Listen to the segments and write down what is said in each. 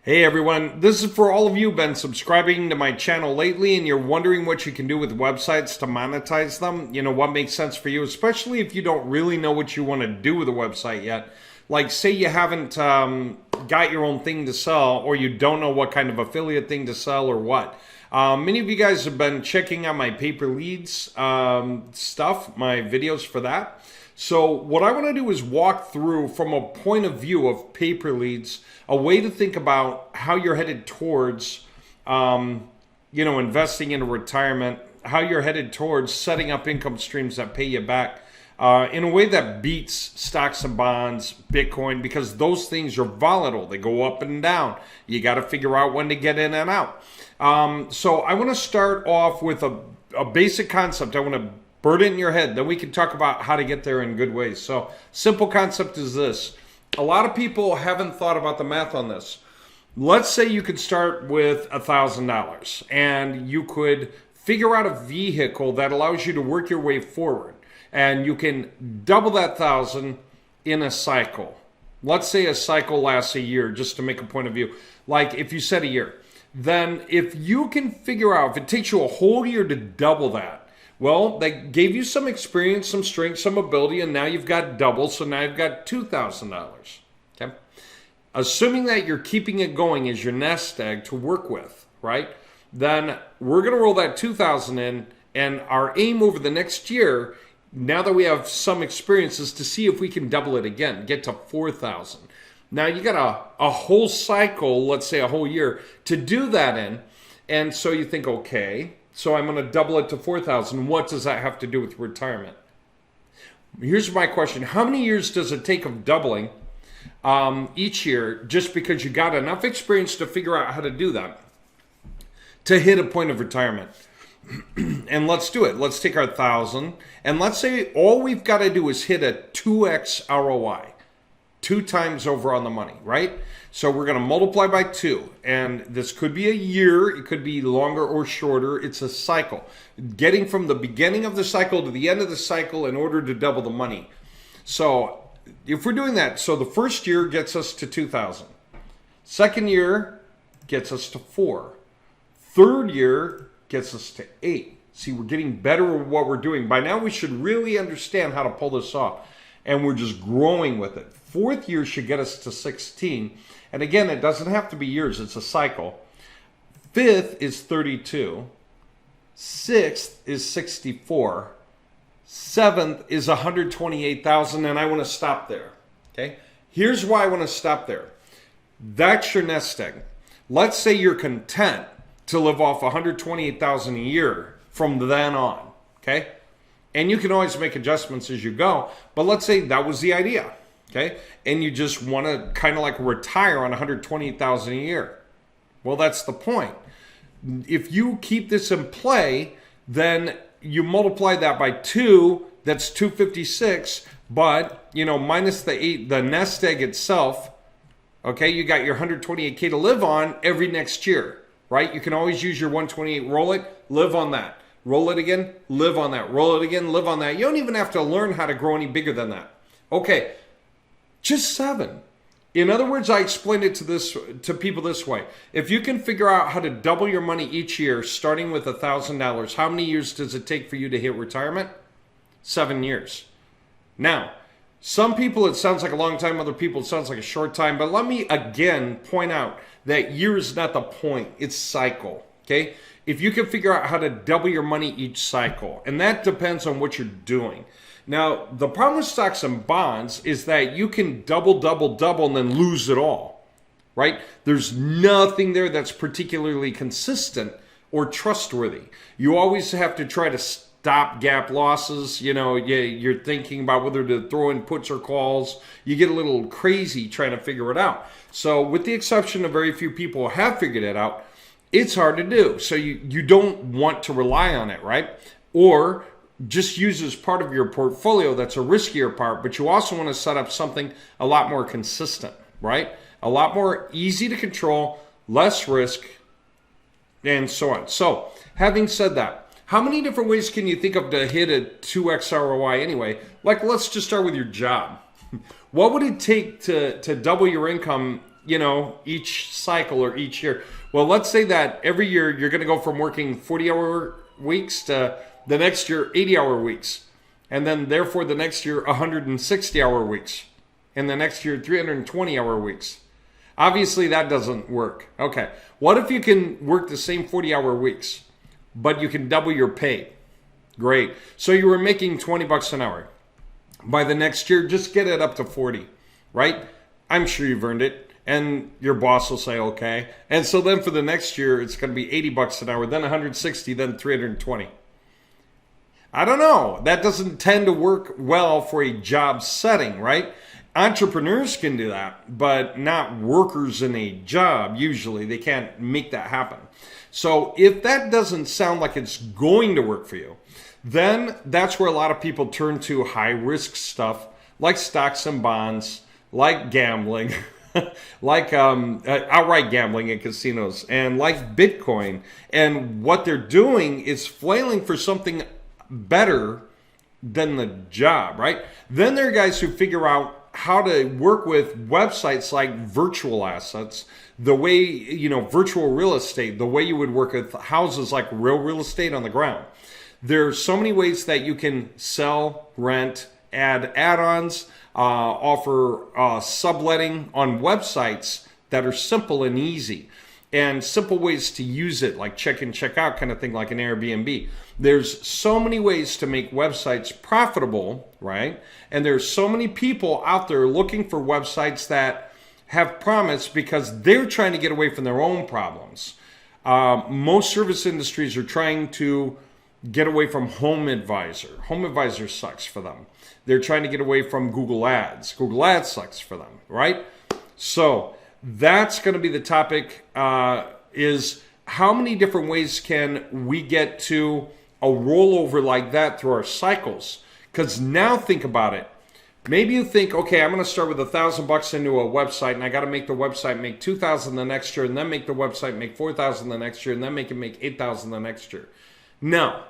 Hey everyone, this is for all of you who've been subscribing to my channel lately and you're wondering what you can do with websites to monetize them. You know, what makes sense for you, especially if you don't really know what you want to do with a website yet. Like say you haven't got your own thing to sell, or you don't know what kind of affiliate thing to sell or what. Many of you guys have been checking out my pay per leads stuff, my videos for that. So what I want to do is walk through from a point of view of pay per leads, a way to think about how you're headed towards, investing into retirement, how you're headed towards setting up income streams that pay you back in a way that beats stocks and bonds, Bitcoin, because those things are volatile. They go up and down. You got to figure out when to get in and out. So I want to start off with a basic concept. I want to burn it in your head. Then we can talk about how to get there in good ways. So simple concept is this. A lot of people haven't thought about the math on this. Let's say you could start with $1,000 and you could figure out a vehicle that allows you to work your way forward. And you can double that 1,000 in a cycle. Let's say a cycle lasts a year, just to make a point of view. Like if you said a year, then if you can figure out, if it takes you a whole year to double that, well, they gave you some experience, some strength, some ability, and now you've got double, so now you've got $2,000. Okay? Assuming that you're keeping it going as your nest egg to work with, right? Then we're going to roll that 2,000 in, and our aim over the next year, now that we have some experience, is to see if we can double it again, get to 4,000. Now you got a whole cycle, let's say a whole year, to do that in, and so you think, okay, so I'm going to double it to 4,000. What does that have to do with retirement? Here's my question. How many years does it take of doubling each year, just because you got enough experience to figure out how to do that, to hit a point of retirement? And let's do it. Let's take our 1,000 and let's say all we've got to do is hit a 2x ROI, 2 times over on the money, right? So we're going to multiply by 2, and this could be a year, it could be longer or shorter. It's a cycle. Getting from the beginning of the cycle to the end of the cycle in order to double the money. So if we're doing that, so the first year gets us to 2,000. Second year gets us to 4. Third year gets us to 8. See, we're getting better at what we're doing. By now we should really understand how to pull this off, and we're just growing with it. Fourth year should get us to 16. And again, it doesn't have to be years, it's a cycle. Fifth is 32. Sixth is 64. Seventh is 128,000, and I want to stop there. Okay? Here's why I want to stop there. That's your nest egg. Let's say you're content to live off 128,000 a year from then on. Okay? And you can always make adjustments as you go, but let's say that was the idea. Okay, and you just want to kind of like retire on 120,000 a year. Well, that's the point. If you keep this in play, then you multiply that by 2. That's 256. But minus the 8, the nest egg itself. Okay, you got your 128K to live on every next year, right? You can always use your 128, roll it, live on that. Roll it again, live on that. Roll it again, live on that. You don't even have to learn how to grow any bigger than that. Okay. Just 7. In other words, I explained it to people this way. If you can figure out how to double your money each year, starting with $1,000, how many years does it take for you to hit retirement? 7 years. Now, some people it sounds like a long time, other people it sounds like a short time, but let me again point out that year is not the point, it's cycle, okay? If you can figure out how to double your money each cycle, and that depends on what you're doing. Now, the problem with stocks and bonds is that you can double, and then lose it all, right? There's nothing there that's particularly consistent or trustworthy. You always have to try to stop gap losses. You're thinking about whether to throw in puts or calls. You get a little crazy trying to figure it out. So with the exception of very few people who have figured it out, it's hard to do. So you don't want to rely on it, right? Or just use as part of your portfolio. That's a riskier part, but you also want to set up something a lot more consistent, right? A lot more easy to control, less risk, and so on. So having said that, how many different ways can you think of to hit a 2x ROI anyway? Like, let's just start with your job. What would it take to double your income each cycle or each year. Well, let's say that every year you're going to go from working 40-hour weeks to the next year 80-hour weeks. And then therefore the next year 160-hour weeks. And the next year 320-hour weeks. Obviously that doesn't work. Okay. What if you can work the same 40-hour weeks, but you can double your pay? Great. So you were making $20 an hour. By the next year, just get it up to 40, right? I'm sure you've earned it. And your boss will say, okay. And so then for the next year, it's going to be $80 an hour, then 160, then 320. I don't know. That doesn't tend to work well for a job setting, right? Entrepreneurs can do that, but not workers in a job. Usually they can't make that happen. So if that doesn't sound like it's going to work for you, then that's where a lot of people turn to high risk stuff like stocks and bonds, like gambling, like outright gambling in casinos, and like Bitcoin. And what they're doing is flailing for something better than the job, right? Then there are guys who figure out how to work with websites like virtual assets, the way, virtual real estate, the way you would work with houses like real estate on the ground. There's so many ways that you can sell, rent, add add-ons, offer subletting on websites that are simple and easy. And simple ways to use it, like check in, check out kind of thing, like an Airbnb. There's so many ways to make websites profitable, right? And there's so many people out there looking for websites that have promise because they're trying to get away from their own problems. Most service industries are trying to get away from HomeAdvisor. HomeAdvisor sucks for them. They're trying to get away from Google Ads. Google Ads sucks for them, right? So that's going to be the topic, is how many different ways can we get to a rollover like that through our cycles? Because now think about it. Maybe you think, okay, I'm going to start with $1,000 into a website, and I got to make the website make $2,000 the next year, and then make the website make $4,000 the next year, and then make it make $8,000 the next year. No,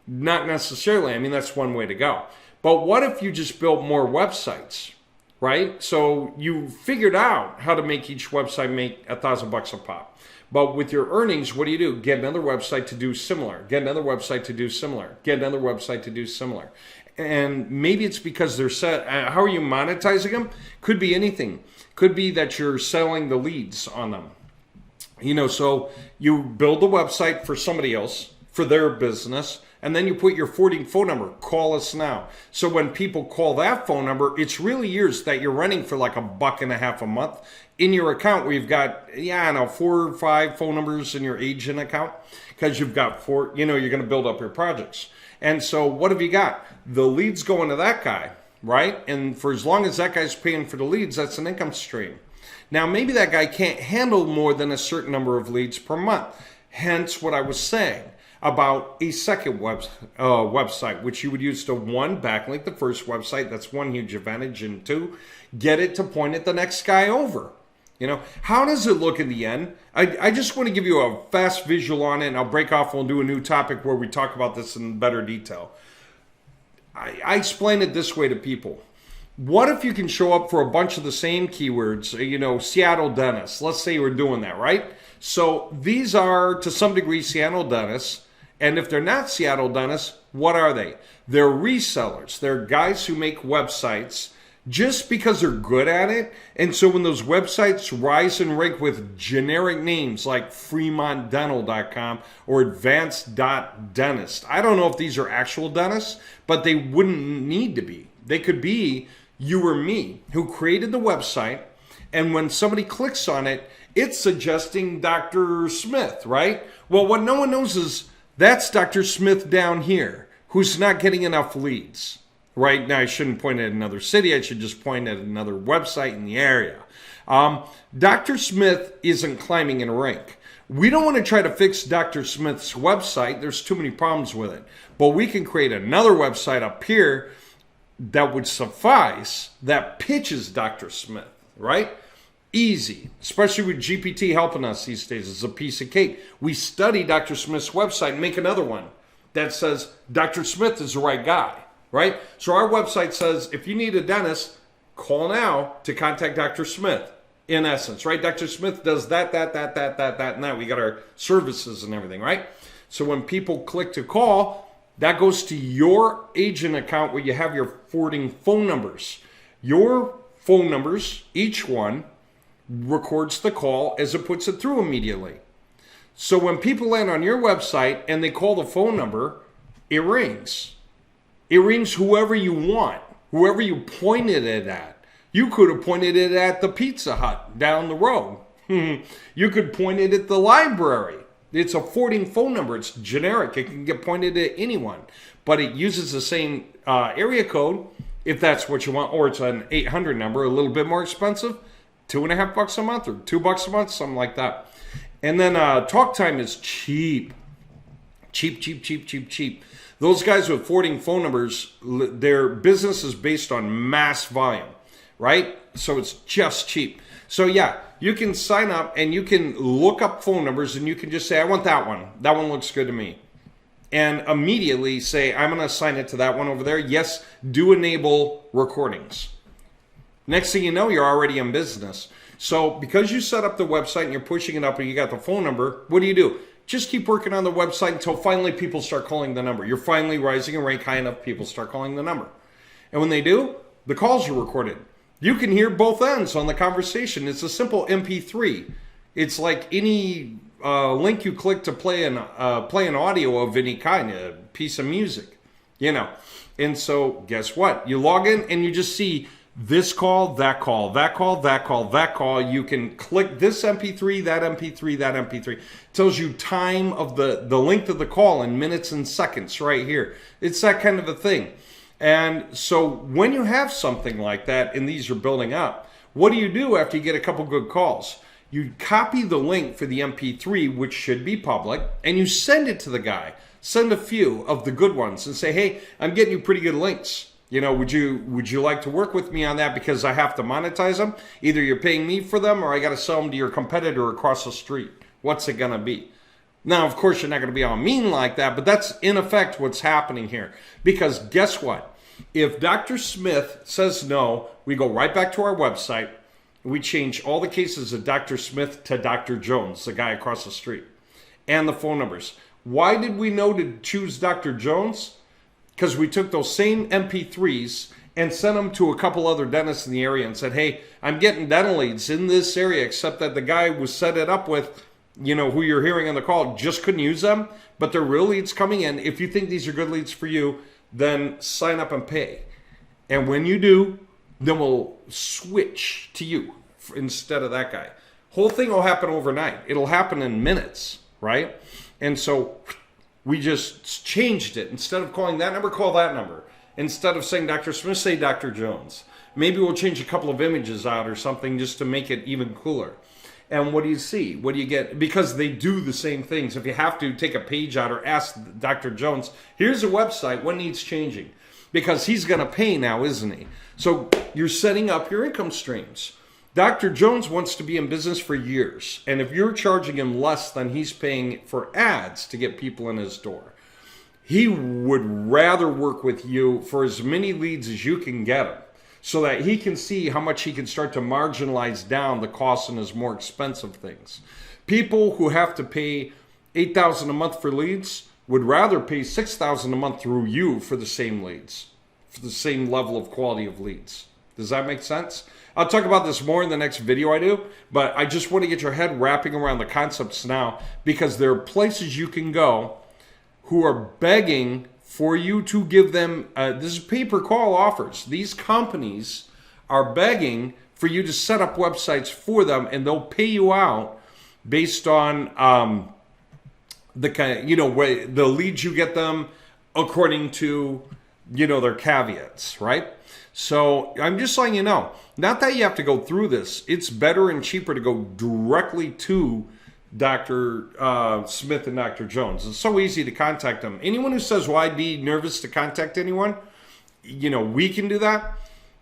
not necessarily. I mean, that's one way to go. But what if you just built more websites? Right? So you figured out how to make each website make $1,000 a pop. But with your earnings, what do? Get another website to do similar. Get another website to do similar. Get another website to do similar. And maybe it's because they're set. How are you monetizing them? Could be anything. Could be that you're selling the leads on them. So you build a website for somebody else, for their business, and then you put your 40 phone number, call us now. So when people call that phone number, it's really yours that you're running for like $1.50 a month in your account where you've got, 4 or 5 phone numbers in your agent account because you've got 4, you're going to build up your projects. And so what have you got? The leads going to that guy, right? And for as long as that guy's paying for the leads, that's an income stream. Now, maybe that guy can't handle more than a certain number of leads per month. Hence what I was saying about a second website, which you would use to 1, backlink the first website. That's one huge advantage. And 2, get it to point at the next guy over. How does it look in the end? I just want to give you a fast visual on it, and I'll break off and we'll do a new topic where we talk about this in better detail. I explain it this way to people. What if you can show up for a bunch of the same keywords, Seattle dentists? Let's say we're doing that, right? So these are, to some degree, Seattle dentists. And if they're not Seattle dentists, what are they? They're resellers. They're guys who make websites just because they're good at it. And so when those websites rise and rank with generic names like fremontdental.com or advanced.dentist, I don't know if these are actual dentists, but they wouldn't need to be. They could be you or me who created the website, and when somebody clicks on it, it's suggesting Dr. Smith, right? Well, what no one knows is that's Dr. Smith down here who's not getting enough leads. Right now, I shouldn't point at another city. I should just point at another website in the area. Dr. Smith isn't climbing in a rank. We don't want to try to fix Dr. Smith's website. There's too many problems with it. But we can create another website up here that would suffice that pitches Dr. Smith, right? Easy, especially with GPT helping us these days. It's a piece of cake. We study Dr. Smith's website and make another one that says Dr. Smith is the right guy. Right? So our website says, if you need a dentist, call now to contact Dr. Smith. in essence, right? Dr. Smith does that, and that. We got our services and everything, right? So when people click to call, that goes to your agent account where you have your forwarding phone numbers. Your phone numbers, each one, records the call as it puts it through immediately. So when people land on your website and they call the phone number, it rings. It rings whoever you want, whoever you pointed it at. You could have pointed it at the Pizza Hut down the road. You could point it at the library. It's a forwarding phone number. It's generic. It can get pointed at anyone. But it uses the same area code if that's what you want. Or it's an 800 number, a little bit more expensive. $2.50 a month or $2 a month, something like that. And then talk time is cheap. Cheap. Those guys with forwarding phone numbers, their business is based on mass volume. Right? So it's just cheap. So yeah, you can sign up and you can look up phone numbers and you can just say, I want that one. That one looks good to me. And immediately say, I'm going to assign it to that one over there. Yes, do enable recordings. Next thing you know, you're already in business. So because you set up the website and you're pushing it up and you got the phone number, what do? Just keep working on the website until finally people start calling the number. You're finally rising and rank high enough, people start calling the number. And when they do, the calls are recorded. You can hear both ends on the conversation. It's a simple MP3. It's like any link you click to play an audio of any kind, a piece of music, And so guess what? You log in and you just see this call, that call, that call, that call, that call. You can click this MP3, that MP3, that MP3. It tells you time of the length of the call in minutes and seconds right here. It's that kind of a thing. And so when you have something like that and these are building up, what do you do after you get a couple good calls? You copy the link for the MP3, which should be public, and you send it to the guy. Send a few of the good ones and say, hey, I'm getting you pretty good links. Would you like to work with me on that because I have to monetize them? Either you're paying me for them or I got to sell them to your competitor across the street. What's it going to be? Now, of course, you're not going to be all mean like that, but that's in effect what's happening here. Because guess what? If Dr. Smith says no, we go right back to our website. We change all the cases of Dr. Smith to Dr. Jones, the guy across the street, and the phone numbers. Why did we know to choose Dr. Jones? Because we took those same MP3s and sent them to a couple other dentists in the area and said, hey, I'm getting dental leads in this area, except that the guy who set it up with, who you're hearing on the call, just couldn't use them, but they're real leads coming in. If you think these are good leads for you, then sign up and pay. And when you do, then we'll switch to you instead of that guy. Whole thing will happen overnight. It'll happen in minutes, right? And so we just changed it. Instead of calling that number, call that number. Instead of saying Dr. Smith, say Dr. Jones. Maybe we'll change a couple of images out or something just to make it even cooler. And what do you see? What do you get? Because they do the same things. If you have to take a page out or ask Dr. Jones, here's a website, what needs changing? Because he's going to pay now, isn't he? So you're setting up your income streams. Dr. Jones wants to be in business for years. And if you're charging him less than he's paying for ads to get people in his door, he would rather work with you for as many leads as you can get him, so that he can see how much he can start to marginalize down the cost on his more expensive things. People who have to pay $8,000 a month for leads would rather pay $6,000 a month through you for the same leads, for the same level of quality of leads. Does that make sense? I'll talk about this more in the next video I do, but I just want to get your head wrapping around the concepts now, because there are places you can go who are begging for you to give them, this is pay-per-call offers. These companies are begging for you to set up websites for them, and they'll pay you out based on the kind, the leads you get them according to, their caveats, right? So I'm just letting you know, not that you have to go through this. It's better and cheaper to go directly to Dr. Smith and Dr. Jones. It's so easy to contact them. Anyone who says, well, I'd be nervous to contact anyone, we can do that.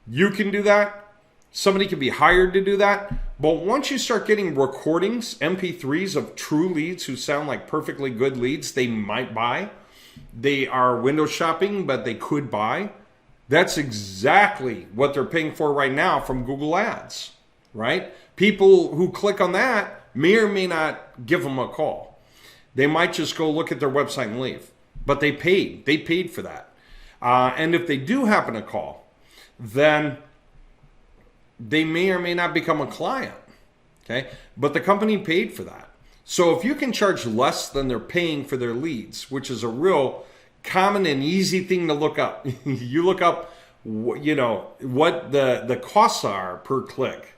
You can do that. Somebody can be hired to do that. But once you start getting recordings, MP3s of true leads who sound like perfectly good leads they might buy, they are window shopping, but they could buy. That's exactly what they're paying for right now from Google Ads, right? People who click on that may or may not give them a call. They might just go look at their website and leave. But they paid. They paid for that. And if they do happen to call, then they may or may not become a client. Okay? But the company paid for that. So if you can charge less than they're paying for their leads, which is a real common and easy thing to look up. You look up, what the costs are per click,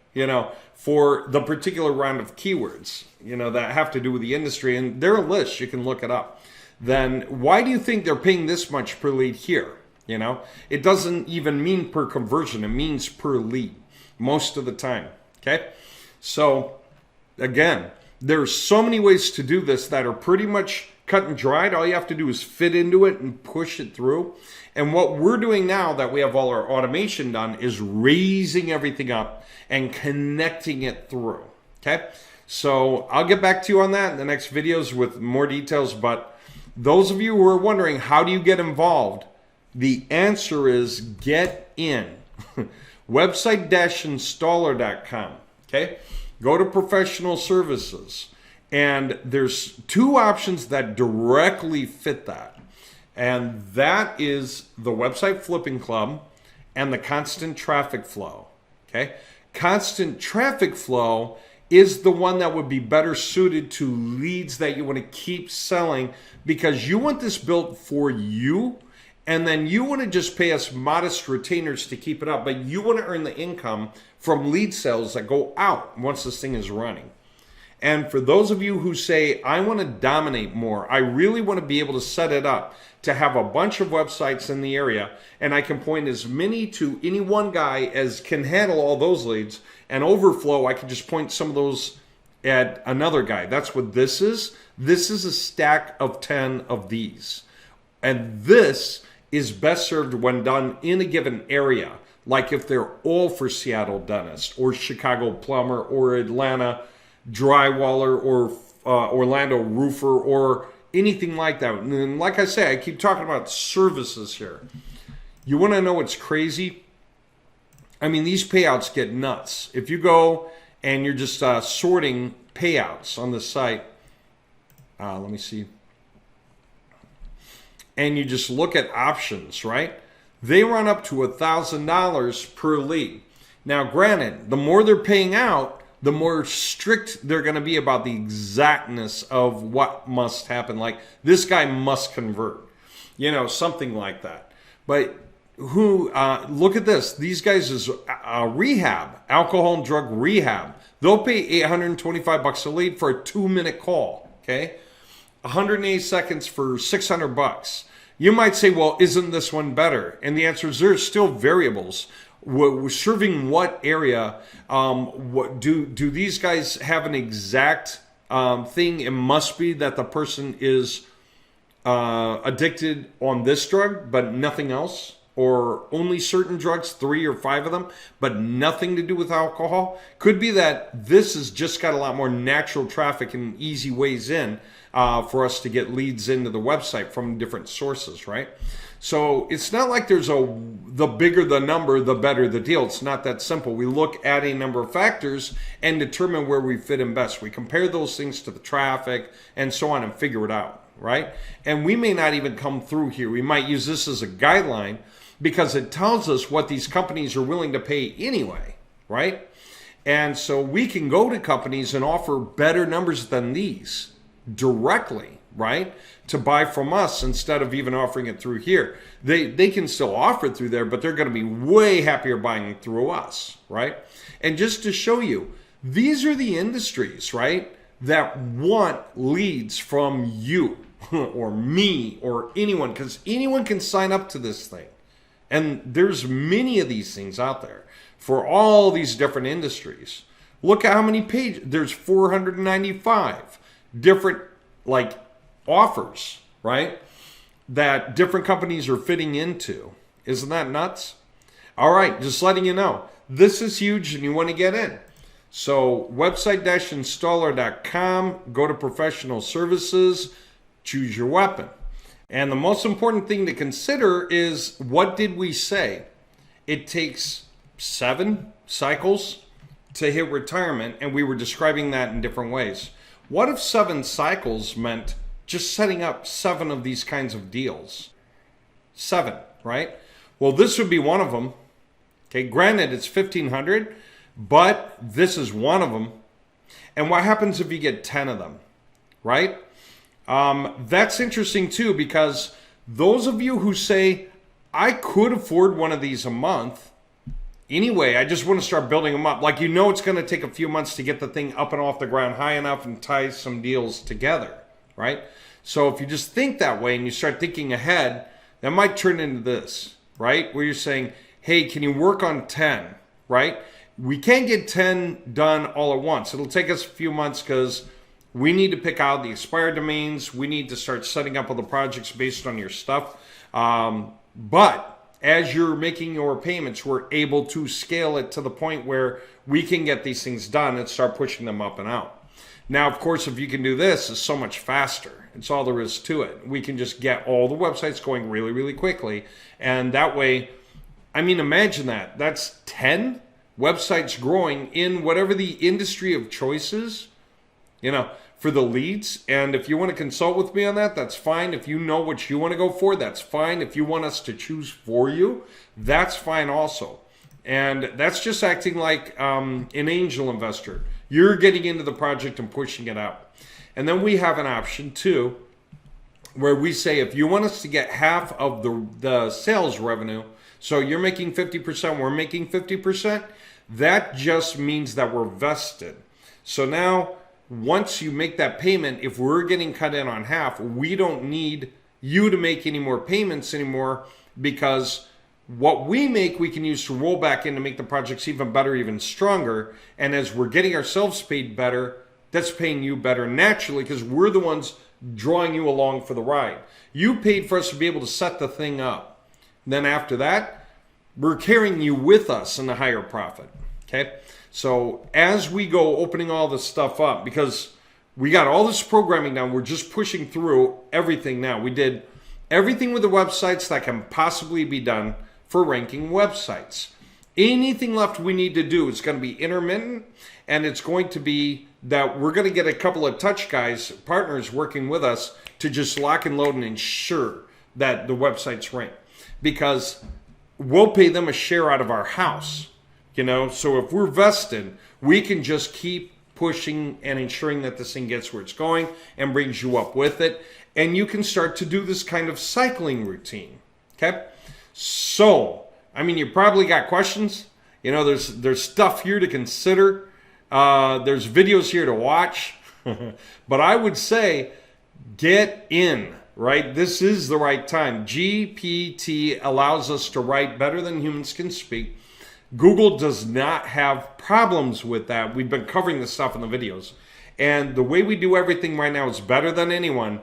for the particular round of keywords, that have to do with the industry. And there are lists, you can look it up. Then why do you think they're paying this much per lead here? It doesn't even mean per conversion. It means per lead most of the time. Okay. So again, there's so many ways to do this that are pretty much cut and dried. All you have to do is fit into it and push it through. And what we're doing now that we have all our automation done is raising everything up and connecting it through. Okay. So I'll get back to you on that in the next videos with more details. But those of you who are wondering, how do you get involved? The answer is get in. Website-installer.com. Okay. Go to professional services. And there's two options that directly fit that. And that is the Website Flipping Club and the Constant Traffic Flow. Okay? Constant Traffic Flow is the one that would be better suited to leads that you want to keep selling, because you want this built for you, and then you want to just pay us modest retainers to keep it up, but you want to earn the income from lead sales that go out once this thing is running. And for those of you who say, I want to dominate more, I really want to be able to set it up to have a bunch of websites in the area, and I can point as many to any one guy as can handle all those leads, and overflow, I can just point some of those at another guy. That's what this is. This is a stack of 10 of these. And this is best served when done in a given area, like if they're all for Seattle dentist or Chicago plumber or Atlanta drywaller or Orlando roofer or anything like that. And like I say, I keep talking about services here. You want to know what's crazy? I mean, these payouts get nuts. If you go and you're just sorting payouts on the site, let me see. And you just look at options, right? They run up to $1,000 per lead. Now, granted, the more they're paying out, the more strict they're going to be about the exactness of what must happen. Like, this guy must convert, something like that. But look at this. These guys is rehab, alcohol and drug rehab. They'll pay $825 a lead for a 2-minute call. Okay. 180 seconds for $600. You might say, well, isn't this one better? And the answer is there's still variables. We're serving what area? What do these guys have an exact thing? It must be that the person is addicted on this drug, but nothing else, or only certain drugs, 3 or 5 of them, but nothing to do with alcohol. Could be that this has just got a lot more natural traffic and easy ways in for us to get leads into the website from different sources, right? So it's not like there's the bigger the number, the better the deal. It's not that simple. We look at a number of factors and determine where we fit in best. We compare those things to the traffic and so on and figure it out, right? And we may not even come through here. We might use this as a guideline because it tells us what these companies are willing to pay anyway, right? And so we can go to companies and offer better numbers than these directly, right? To buy from us instead of even offering it through here. They can still offer it through there, but they're going to be way happier buying it through us, right? And just to show you, these are the industries, right, that want leads from you or me or anyone, because anyone can sign up to this thing. And there's many of these things out there for all these different industries. Look at how many pages. There's 495 different offers, right, that different companies are fitting into. Isn't that nuts? All right, just letting you know. This is huge and you want to get in. So website-installer.com, go to professional services, choose your weapon. And the most important thing to consider is, what did we say? It takes 7 cycles to hit retirement, and we were describing that in different ways. What if 7 cycles meant just setting up 7 of these kinds of deals? 7, right? Well, this would be one of them. Okay, granted, it's 1,500, but this is one of them. And what happens if you get 10 of them, right? That's interesting too, because those of you who say, I could afford one of these a month, anyway, I just want to start building them up. Like, you know, it's going to take a few months to get the thing up and off the ground high enough and tie some deals together, right? So if you just think that way and you start thinking ahead, that might turn into this, right? Where you're saying, hey, can you work on 10, right? We can't get 10 done all at once. It'll take us a few months because we need to pick out the expired domains. We need to start setting up all the projects based on your stuff. But as you're making your payments, we're able to scale it to the point where we can get these things done and start pushing them up and out. Now, of course, if you can do this, it's so much faster. It's all there is to it. We can just get all the websites going really, really quickly. And that way, I mean, imagine that. That's 10 websites growing in whatever the industry of choice is, you know, for the leads. And if you want to consult with me on that, that's fine. If you know what you want to go for, that's fine. If you want us to choose for you, that's fine also. And that's just acting like an angel investor. You're getting into the project and pushing it out. And then we have an option too, where we say, if you want us to get half of the sales revenue, so you're making 50%, we're making 50%, that just means that we're vested. So now, once you make that payment, if we're getting cut in on half, we don't need you to make any more payments anymore, because what we make, we can use to roll back in to make the projects even better, even stronger. And as we're getting ourselves paid better, that's paying you better naturally, because we're the ones drawing you along for the ride. You paid for us to be able to set the thing up. Then after that, we're carrying you with us in the higher profit. Okay? So as we go opening all this stuff up, because we got all this programming down, we're just pushing through everything now. We did everything with the websites that can possibly be done for ranking websites. Anything left we need to do is going to be intermittent, and it's going to be that we're going to get a couple of touch guys, partners working with us to just lock and load and ensure that the websites rank. Because we'll pay them a share out of our house, you know? So if we're vested, we can just keep pushing and ensuring that this thing gets where it's going and brings you up with it. And you can start to do this kind of cycling routine, okay? So, I mean, you probably got questions. You know, there's stuff here to consider. There's videos here to watch. But I would say get in, right? This is the right time. GPT allows us to write better than humans can speak. Google does not have problems with that. We've been covering this stuff in the videos. And the way we do everything right now is better than anyone.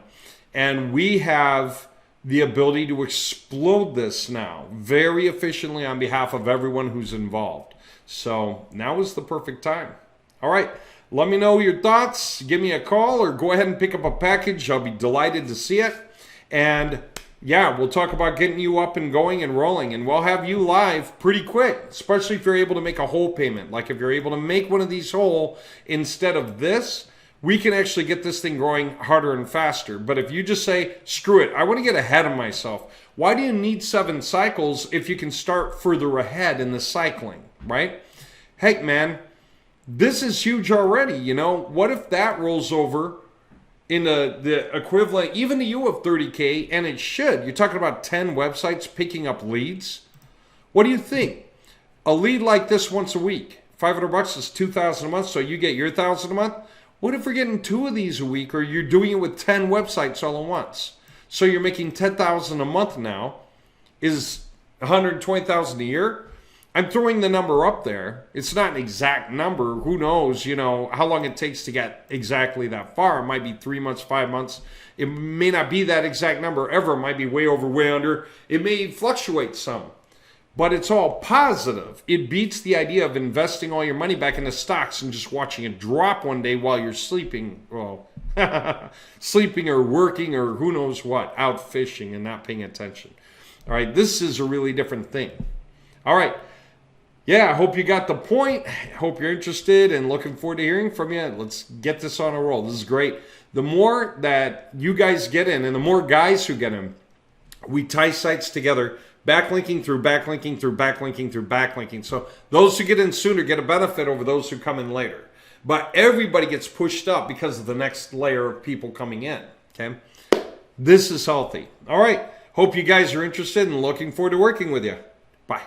And we have the ability to explode this now very efficiently on behalf of everyone who's involved. So now is the perfect time. All right, let me know your thoughts. Give me a call or go ahead and pick up a package. I'll be delighted to see it. And yeah, we'll talk about getting you up and going and rolling. And we'll have you live pretty quick, especially if you're able to make a whole payment. Like if you're able to make one of these whole instead of this, we can actually get this thing growing harder and faster. But if you just say, screw it, I want to get ahead of myself. Why do you need 7 cycles if you can start further ahead in the cycling, right? Heck, man, this is huge already. You know, what if that rolls over into the equivalent, even to you, of 30K, and it should. You're talking about 10 websites picking up leads. What do you think? A lead like this once a week, $500 is $2,000 a month, so you get your $1,000 a month. What if we're getting 2 of these a week, or you're doing it with 10 websites all at once? So you're making $10,000 a month now, is $120,000 a year. I'm throwing the number up there. It's not an exact number. Who knows, you know, how long it takes to get exactly that far. It might be 3 months, 5 months. It may not be that exact number ever. It might be way over, way under. It may fluctuate some. But it's all positive. It beats the idea of investing all your money back into stocks and just watching it drop one day while you're sleeping. Well, sleeping or working or who knows what, out fishing and not paying attention. All right, this is a really different thing. All right, Yeah, I hope you got the point. Hope you're interested and looking forward to hearing from you. Let's get this on a roll. This is great. The more that you guys get in and the more guys who get in, we tie sites together, backlinking through backlinking through backlinking through backlinking. So those who get in sooner get a benefit over those who come in later. But everybody gets pushed up because of the next layer of people coming in. Okay? This is healthy. All right. Hope you guys are interested and looking forward to working with you. Bye.